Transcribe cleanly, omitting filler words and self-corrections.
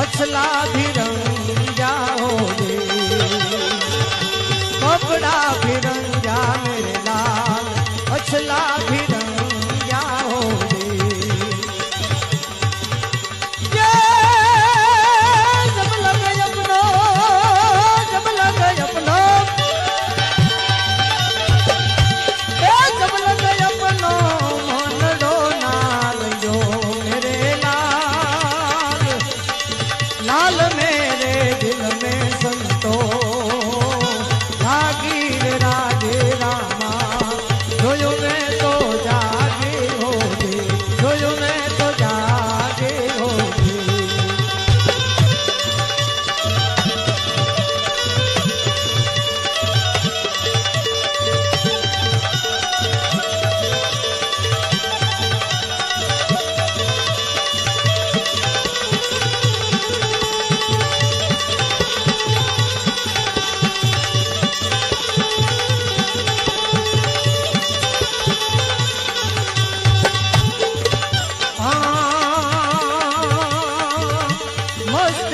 अछला भी रंगा हो रे, कपड़ा भी रंगा मेरे लाल, अछला भी रंगा हो रे। ये जब लगे अपनो, जब लगे अपनो, जब लगे अपनो मन डो नाल जो मेरे लाल, लाल मेरे दिल में संतो भागीर राधे रामा, जोयो में तो जागे हो रे, जोयो में तो जागे हो रे। मस्त